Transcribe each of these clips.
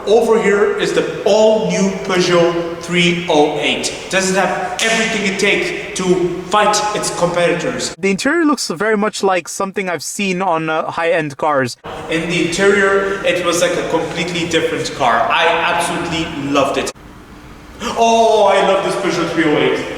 Over here is the all-new Peugeot 308. Does it have everything it takes to fight its competitors? The interior looks very much like something I've seen on high-end cars. In the interior, it was like a completely different car. I absolutely loved it. Oh, I love this Peugeot 308.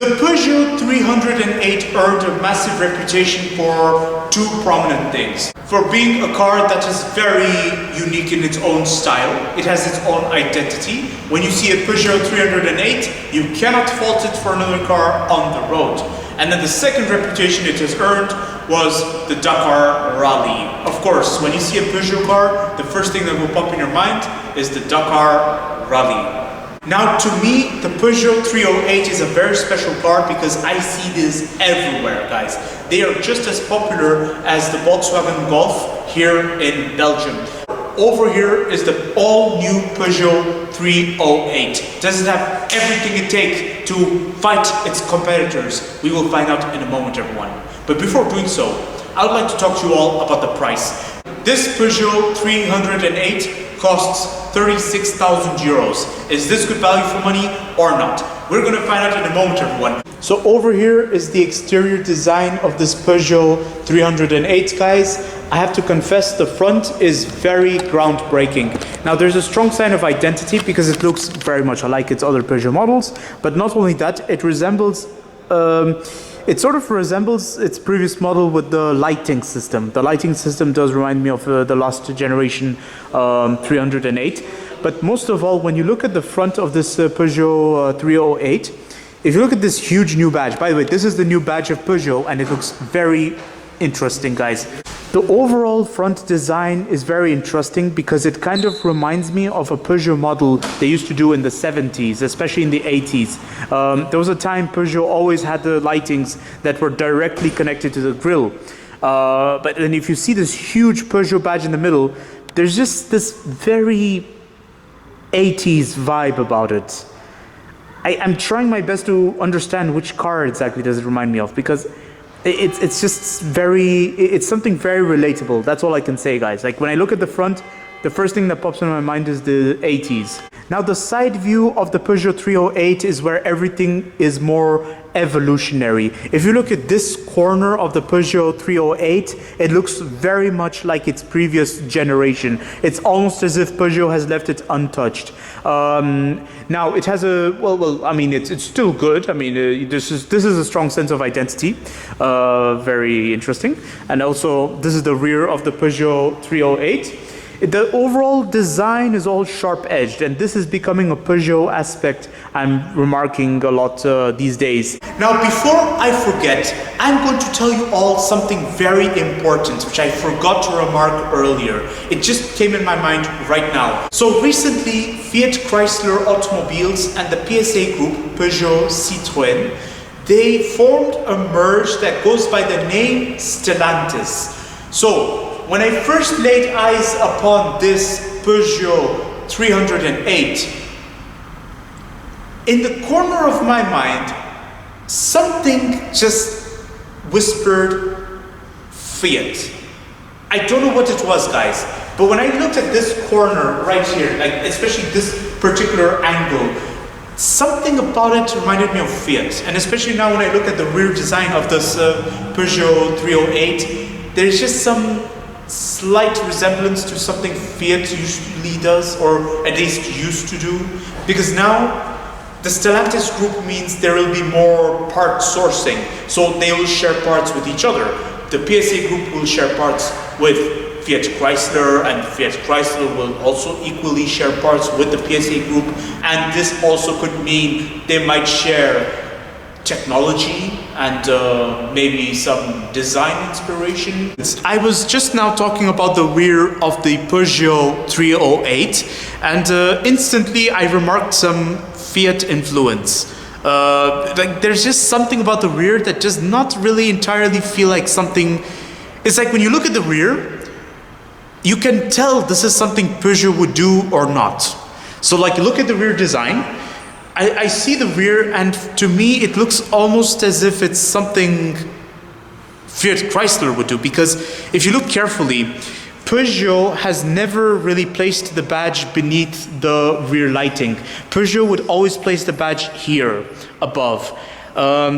The Peugeot 308 earned a massive reputation for two prominent things. For being a car that is very unique in its own style. It has its own identity. When you see a Peugeot 308, you cannot fault it for another car on the road. And then the second reputation it has earned was the Dakar Rally. Of course, when you see a Peugeot car, the first thing that will pop in your mind is the Dakar Rally. Now, to me, the Peugeot 308 is a very special car because I see this everywhere, guys. They are just as popular as the Volkswagen Golf here in Belgium. Over here is the all-new Peugeot 308. Does it have everything it takes to fight its competitors? We will find out in a moment, everyone. But before doing so, I would like to talk to you all about the price. This Peugeot 308 costs 36,000 euros. Is this good value for money or not? We're going to find out in a moment, everyone. So over here is the exterior design of this Peugeot 308, guys. I have to confess, the front is very groundbreaking. Now, there's a strong sign of identity because it looks very much like its other Peugeot models. But not only that, it resembles it sort of resembles its previous model with the lighting system. The lighting system does remind me of the last generation 308. But most of all, when you look at the front of this Peugeot 308, if you look at this huge new badge, by the way, this is the new badge of Peugeot and it looks very interesting, guys. The overall front design is very interesting because it kind of reminds me of a Peugeot model they used to do in the 70s, especially in the 80s. There was a time Peugeot always had the lightings that were directly connected to the grille. But then if you see this huge Peugeot badge in the middle, there's just this very 80s vibe about it. I'm trying my best to understand which car exactly does it remind me of, because it's just it's something very relatable. That's all I can say, guys. Like, when I look at the front, the first thing that pops in my mind is the 80s. Now, the side view of the Peugeot 308 is where everything is more evolutionary. If you look at this corner of the Peugeot 308, it looks very much like its previous generation. It's almost as if Peugeot has left it untouched. Now, it has a, I mean, it's still good. I mean, this is a strong sense of identity. Very interesting. And also, this is the rear of the Peugeot 308. The overall design is all sharp-edged, and this is becoming a Peugeot aspect I'm remarking a lot these days. Now, before I forget, I'm going to tell you all something very important, which I forgot to remark earlier. It just came in my mind right now. So recently, Fiat Chrysler Automobiles and the PSA group, Peugeot Citroën, they formed a merge that goes by the name Stellantis. So, when I first laid eyes upon this Peugeot 308, in the corner of my mind, something just whispered Fiat. I don't know what it was, guys, but when I looked at this corner right here, like especially this particular angle, something about it reminded me of Fiat. And especially now when I look at the rear design of this Peugeot 308, there's just some slight resemblance to something Fiat usually does, or at least used to do, because now the Stellantis group means there will be more part sourcing, so they will share parts with each other. The PSA group will share parts with Fiat Chrysler, and Fiat Chrysler will also equally share parts with the PSA group, and this also could mean they might share technology and maybe some design inspiration. I was just now talking about the rear of the Peugeot 308 and instantly I remarked some Fiat influence. Like there's just something about the rear that does not really entirely feel like something. It's like when you look at the rear, you can tell this is something Peugeot would do or not. So like look at the rear design. I see the rear and to me it looks almost as if it's something Fiat Chrysler would do, because if you look carefully, Peugeot has never really placed the badge beneath the rear lighting. Peugeot would always place the badge here above.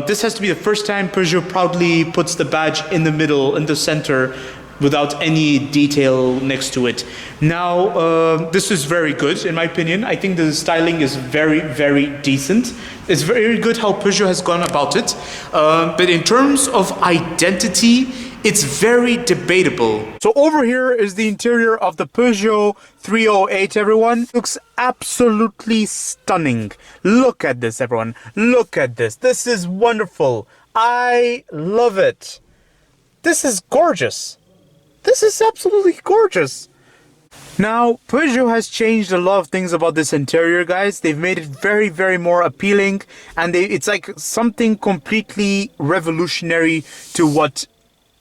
This has to be the first time Peugeot proudly puts the badge in the middle, in the center, without any detail next to it. Now, this is very good in my opinion. I think the styling is very, very decent. It's very good how Peugeot has gone about it. But in terms of identity, it's very debatable. So over here is the interior of the Peugeot 308, everyone. Looks absolutely stunning. Look at this, everyone. Look at this. This is wonderful. I love it. This is gorgeous. This is absolutely gorgeous. Now, Peugeot has changed a lot of things about this interior, guys. They've made it very, very more appealing. And it's like something completely revolutionary to what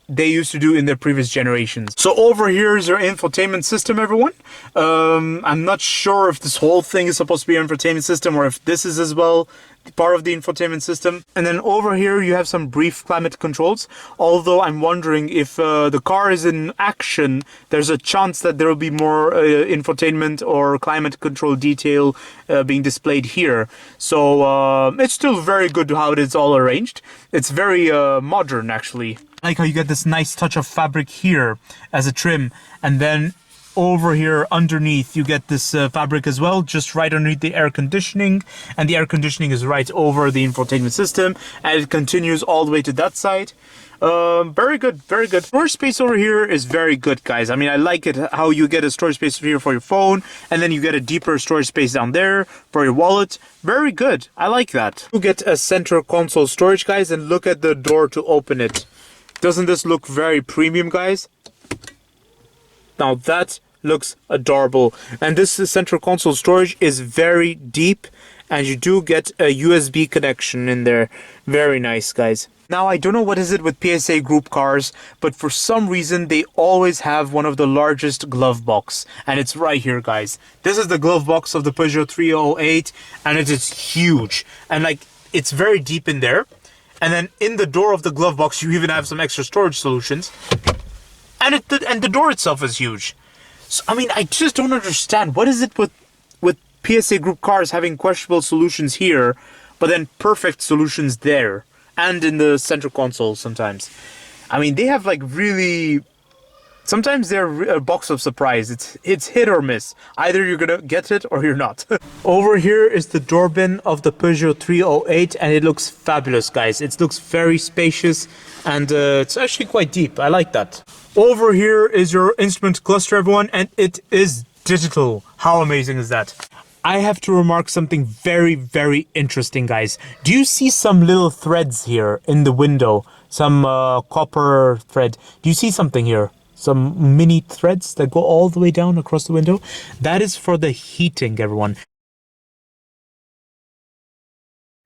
they used to do in their previous generations. So over here is your infotainment system, everyone. I'm not sure if this whole thing is supposed to be an infotainment system or if this is as well part of the infotainment system. And then over here you have some brief climate controls. Although I'm wondering if the car is in action, there's a chance that there will be more infotainment or climate control detail being displayed here. So it's still very good how it is all arranged. It's very modern actually. I like how you get this nice touch of fabric here as a trim, and then over here underneath you get this fabric as well, just right underneath the air conditioning, and the air conditioning is right over the infotainment system, and it continues all the way to that side. Very good, very good. Storage space over here is very good, guys. I mean, I like it how you get a storage space here for your phone, and then you get a deeper storage space down there for your wallet. Very good. I like that. You get a center console storage, guys, and look at the door to open it. Doesn't this look very premium, guys? Now that looks adorable. And this central console storage is very deep, and you do get a USB connection in there. Very nice, guys. Now, I don't know what is it with PSA group cars, but for some reason they always have one of the largest glove box, and it's right here, guys. This is the glove box of the Peugeot 308, and it is huge, and like it's very deep in there. And then in the door of the glove box, you even have some extra storage solutions. And the door itself is huge. So, I mean, I just don't understand. What is it with PSA group cars having questionable solutions here, but then perfect solutions there? And in the center console sometimes. I mean, they have like really... Sometimes they're a box of surprise. It's hit or miss. Either you're gonna get it or you're not. Over here is the door bin of the Peugeot 308, and it looks fabulous, guys. It looks very spacious, and it's actually quite deep. I like that. Over here is your instrument cluster, everyone, and it is digital. How amazing is that? I have to remark something very, very interesting, guys. Do you see some little threads here in the window? Some copper thread. Do you see something here? Some mini threads that go all the way down across the window. That is for the heating, everyone.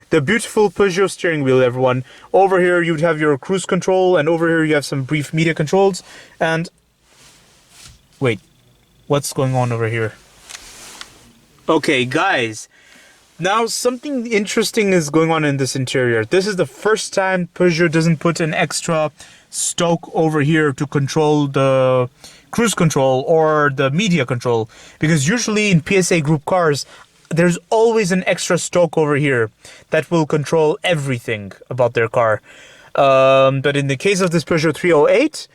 The beautiful Peugeot steering wheel, everyone. Over here you'd have your cruise control, and over here you have some brief media controls. And wait, what's going on over here? Okay, guys. Now something interesting is going on in this interior. This is the first time Peugeot doesn't put an extra stoke over here to control the cruise control or the media control, because usually in PSA group cars there's always an extra stoke over here that will control everything about their car, but in the case of this Peugeot 308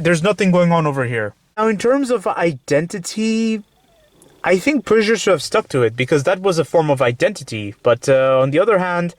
there's nothing going on over here. Now in terms of identity, I think Peugeot should have stuck to it, because that was a form of identity. But on the other hand,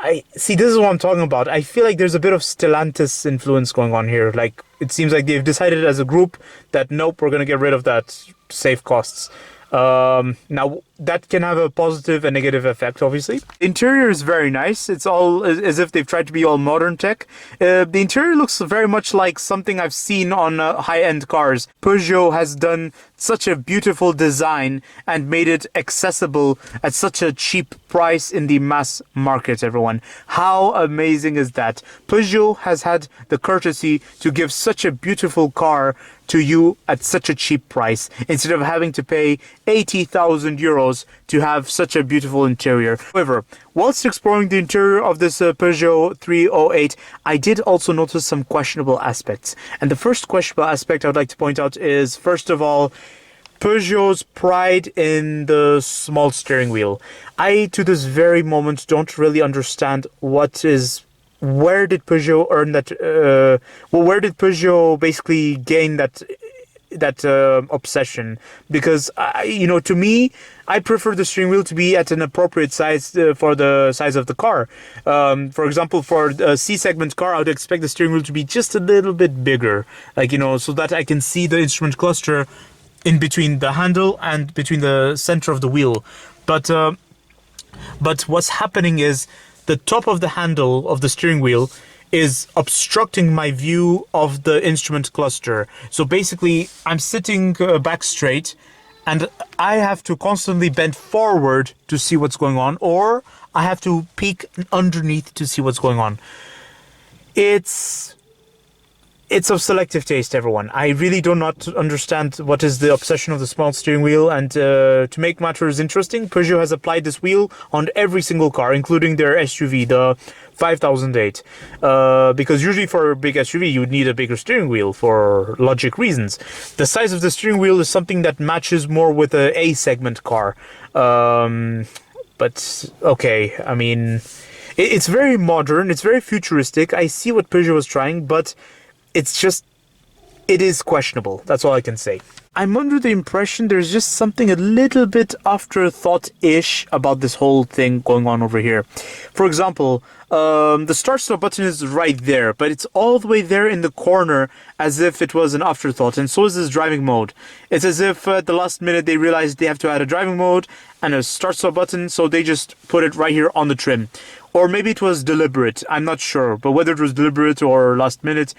this is what I'm talking about. I feel like there's a bit of Stellantis influence going on here. Like, it seems like they've decided as a group that, nope, we're going to get rid of that to save costs. Now, that can have a positive and negative effect, obviously. The interior is very nice. It's all as if they've tried to be all modern tech. The interior looks very much like something I've seen on high-end cars. Peugeot has done such a beautiful design and made it accessible at such a cheap price in the mass market, everyone. How amazing is that? Peugeot has had the courtesy to give such a beautiful car to you at such a cheap price instead of having to pay 80,000 euros to have such a beautiful interior. However, whilst exploring the interior of this Peugeot 308, I did also notice some questionable aspects. And the first questionable aspect I would like to point out is, first of all, Peugeot's pride in the small steering wheel. I, to this very moment, don't really understand where did Peugeot earn that? Where did Peugeot basically gain that obsession? Because to me, I prefer the steering wheel to be at an appropriate size for the size of the car. For example, for a C-segment car, I would expect the steering wheel to be just a little bit bigger, so that I can see the instrument cluster in between the handle and between the center of the wheel. But what's happening is, the top of the handle of the steering wheel is obstructing my view of the instrument cluster. So basically, I'm sitting back straight and I have to constantly bend forward to see what's going on, or I have to peek underneath to see what's going on. It's of selective taste, everyone. I really do not understand what is the obsession of the small steering wheel, and to make matters interesting, Peugeot has applied this wheel on every single car, including their SUV, the 5008. Because usually for a big SUV, you would need a bigger steering wheel for logic reasons. The size of the steering wheel is something that matches more with a A-segment car. But, okay, I mean, it's very modern, it's very futuristic. I see what Peugeot was trying, but it is questionable. That's all I can say. I'm under the impression there's just something a little bit afterthought-ish about this whole thing going on over here. For example, the start-stop button is right there, but it's all the way there in the corner as if it was an afterthought, and so is this driving mode. It's as if at the last minute they realized they have to add a driving mode and a start-stop button, so they just put it right here on the trim. Or maybe it was deliberate, I'm not sure, but whether it was deliberate or last minute,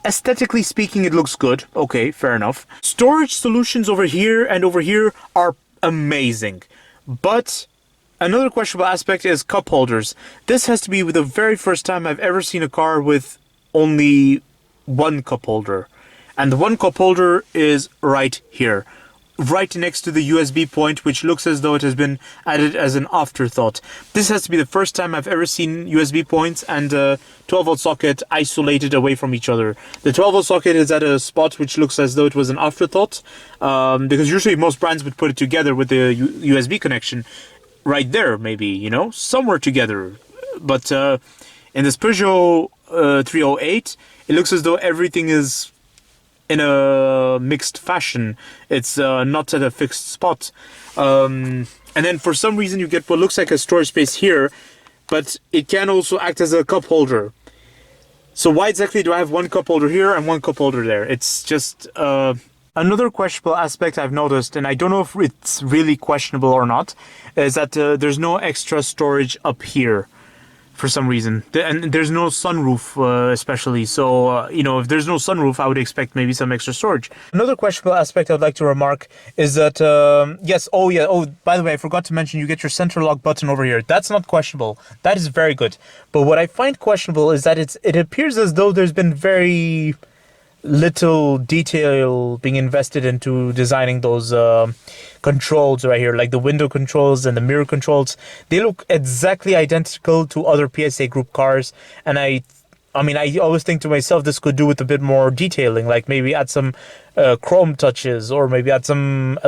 aesthetically speaking, it looks good. Okay, fair enough. Storage solutions over here and over here are amazing. But another questionable aspect is cup holders. This has to be the very first time I've ever seen a car with only one cup holder. And the one cup holder is right here, right next to the USB point, which looks as though it has been added as an afterthought. This has to be the first time I've ever seen USB points and a 12-volt socket isolated away from each other. The 12-volt socket is at a spot which looks as though it was an afterthought, because usually most brands would put it together with the USB connection right there, maybe, somewhere together. But in this Peugeot 308, it looks as though everything is in a mixed fashion. It's not at a fixed spot. And then for some reason you get what looks like a storage space here, but it can also act as a cup holder. So why exactly do I have one cup holder here and one cup holder there? It's just another questionable aspect I've noticed, and I don't know if it's really questionable or not, is that there's no extra storage up here. For some reason, and there's no sunroof, especially. So, if there's no sunroof, I would expect maybe some extra storage. Another questionable aspect I'd like to remark is that, by the way, I forgot to mention you get your center lock button over here. That's not questionable. That is very good. But what I find questionable is that it appears as though there's been very little detail being invested into designing those controls right here, like the window controls and the mirror controls. They look exactly identical to other PSA group cars, and I always think to myself, this could do with a bit more detailing, like maybe add some chrome touches, or maybe add some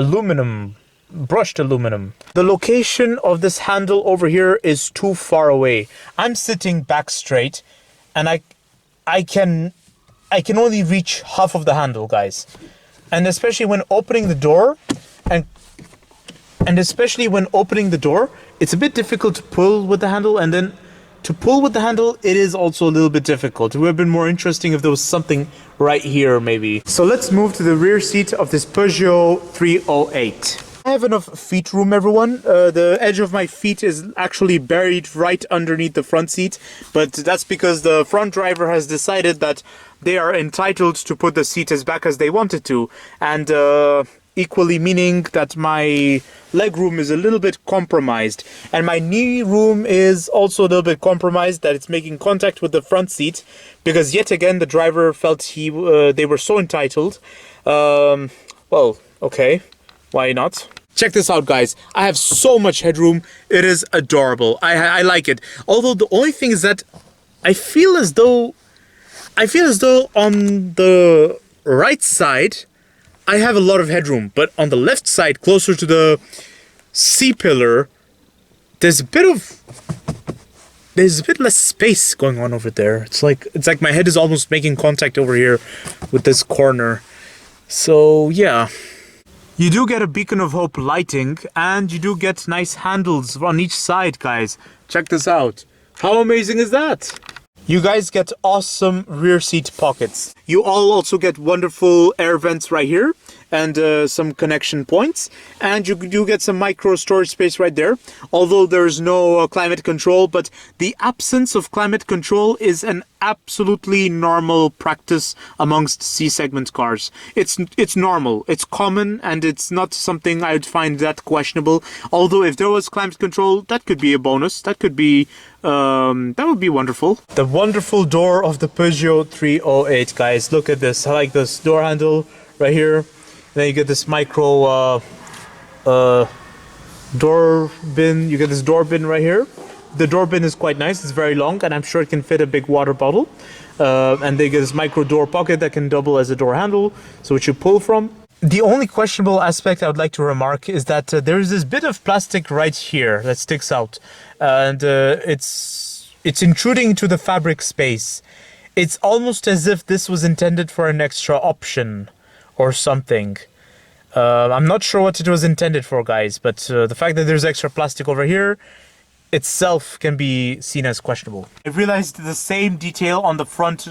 brushed aluminum. The location of this handle over here is too far away. I'm sitting back straight, and I can only reach half of the handle, guys. And especially when opening the door, it's a bit difficult to pull with the handle, and then to pull with the handle, it is also a little bit difficult. It would have been more interesting if there was something right here, maybe. So let's move to the rear seat of this Peugeot 308. I have enough feet room, everyone. The edge of my feet is actually buried right underneath the front seat, but that's because the front driver has decided that they are entitled to put the seat as back as they wanted to, and equally meaning that my leg room is a little bit compromised, and my knee room is also a little bit compromised, that it's making contact with the front seat, because yet again the driver felt they were so entitled. Well, okay, why not? Check this out, guys. I have so much headroom. It is adorable. I like it. Although the only thing is that I feel as though on the right side I have a lot of headroom, but on the left side, closer to the C-pillar, there's a bit less space going on over there. It's like my head is almost making contact over here with this corner. So yeah. You do get a beacon of hope lighting, and you do get nice handles on each side, guys. Check this out. How amazing is that? You guys get awesome rear seat pockets. You all also get wonderful air vents right here, and some connection points, and you do get some micro storage space right there, although there's no climate control. But the absence of climate control is an absolutely normal practice amongst C-segment cars. It's normal, it's common, and it's not something I would find that questionable. Although if there was climate control, that could be a bonus. That could be that would be wonderful. The wonderful door of the Peugeot 308, guys. Look at this. I like this door handle right here. Then you get this micro door bin. You get this door bin right here. The door bin is quite nice. It's very long, and I'm sure it can fit a big water bottle. And they get this micro door pocket that can double as a door handle, so it you pull from. The only questionable aspect I would like to remark is that there is this bit of plastic right here that sticks out, and it's intruding into the fabric space. It's almost as if this was intended for an extra option or something. I'm not sure what it was intended for, guys, but the fact that there's extra plastic over here itself can be seen as questionable. I realized the same detail on the front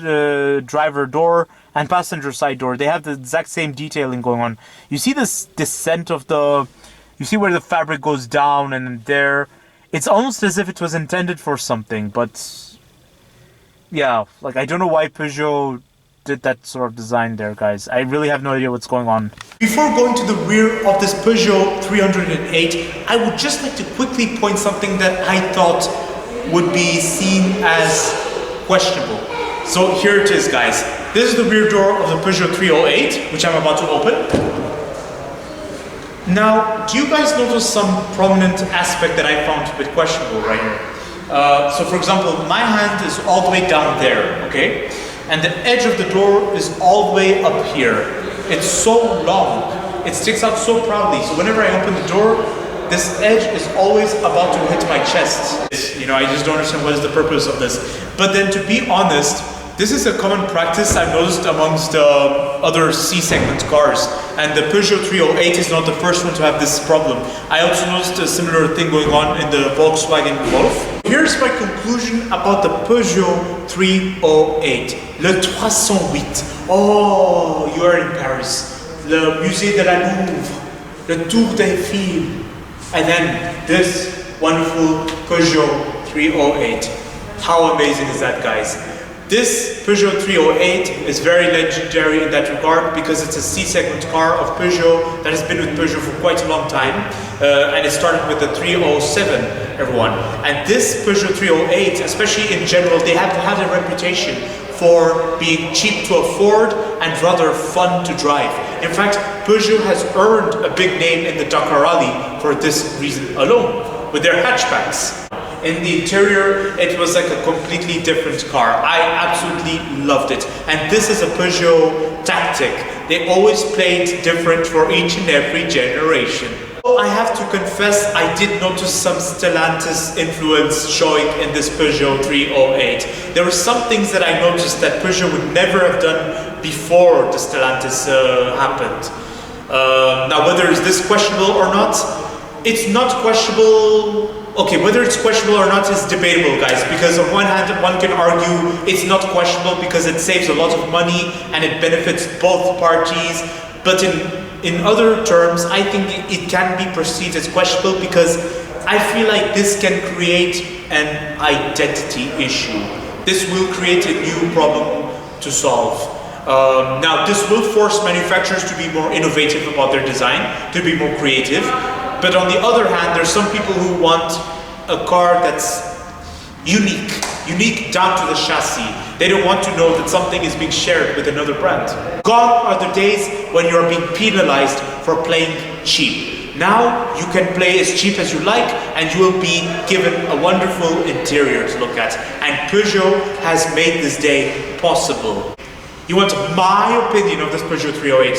driver door and passenger side door. They have the exact same detailing going on. You see this descent of you see where the fabric goes down and there. It's almost as if it was intended for something, but yeah, like I don't know why Peugeot did that sort of design there, guys. I really have no idea what's going on. Before going to the rear of this Peugeot 308, I would just like to quickly point something that I thought would be seen as questionable. So here it is, guys. This is the rear door of the Peugeot 308, which I'm about to open. Now, do you guys notice some prominent aspect that I found a bit questionable right here? So for example, my hand is all the way down there, okay? And the edge of the door is all the way up here. It's so long. It sticks out so proudly. So whenever I open the door, this edge is always about to hit my chest. You know, I just don't understand what is the purpose of this. But then to be honest, this is a common practice I've noticed amongst other C-segment cars. And the Peugeot 308 is not the first one to have this problem. I also noticed a similar thing going on in the Volkswagen Golf. Here's my conclusion about the Peugeot 308. Le 308. Oh, you are in Paris. Le Musée de la Louvre. Le Tour d'Eiffel. And then this wonderful Peugeot 308. How amazing is that, guys? This Peugeot 308 is very legendary in that regard because it's a C-segment car of Peugeot that has been with Peugeot for quite a long time, and it started with the 307, everyone. And this Peugeot 308, especially in general, they have had a reputation for being cheap to afford and rather fun to drive. In fact, Peugeot has earned a big name in the Dakar Rally for this reason alone, with their hatchbacks. In the interior, it was like a completely different car. I absolutely loved it. And this is a Peugeot tactic. They always played different for each and every generation. I have to confess, I did notice some Stellantis influence showing in this Peugeot 308. There were some things that I noticed that Peugeot would never have done before the Stellantis happened. Now, whether is this questionable or not, it's not questionable. Okay, whether it's questionable or not is debatable, guys, because on one hand, one can argue it's not questionable because it saves a lot of money and it benefits both parties. But in other terms, I think it can be perceived as questionable because I feel like this can create an identity issue. This will create a new problem to solve. Now, this will force manufacturers to be more innovative about their design, to be more creative. But on the other hand, there's some people who want a car that's unique down to the chassis. They don't want to know that something is being shared with another brand. Gone are the days when you're being penalized for playing cheap. Now you can play as cheap as you like and you will be given a wonderful interior to look at. And Peugeot has made this day possible. You want my opinion of this Peugeot 308?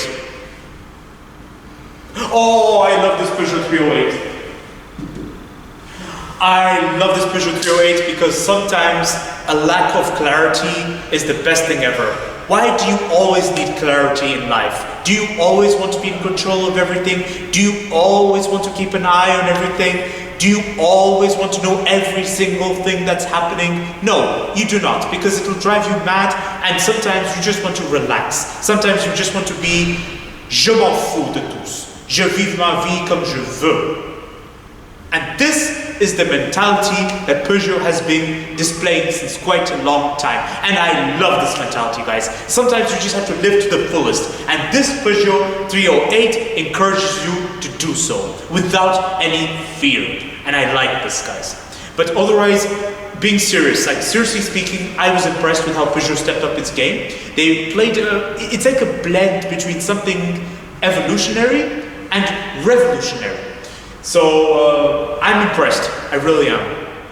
Oh, I love this Peugeot 308. I love this Peugeot 308 because sometimes a lack of clarity is the best thing ever. Why do you always need clarity in life? Do you always want to be in control of everything? Do you always want to keep an eye on everything? Do you always want to know every single thing that's happening? No, you do not, because it will drive you mad, and sometimes you just want to relax. Sometimes you just want to be je m'en fous de tous. Je vis ma vie comme je veux. And this is the mentality that Peugeot has been displaying since quite a long time. And I love this mentality, guys. Sometimes you just have to live to the fullest. And this Peugeot 308 encourages you to do so without any fear. And I like this, guys. But otherwise, being serious, like seriously speaking, I was impressed with how Peugeot stepped up its game. They played, it's like a blend between something evolutionary and revolutionary. So I'm impressed, I really am.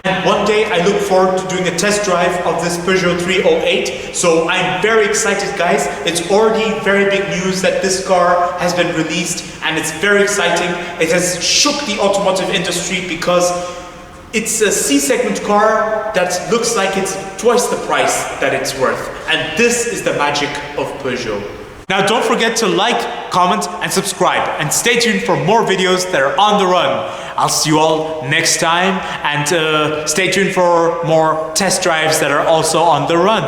And one day I look forward to doing a test drive of this Peugeot 308. So I'm very excited, guys. It's already very big news that this car has been released and it's very exciting. It has shook the automotive industry because it's a C-segment car that looks like it's twice the price that it's worth. And this is the magic of Peugeot. Now don't forget to like, comment and subscribe, and stay tuned for more videos that are on the run. I'll see you all next time, and stay tuned for more test drives that are also on the run.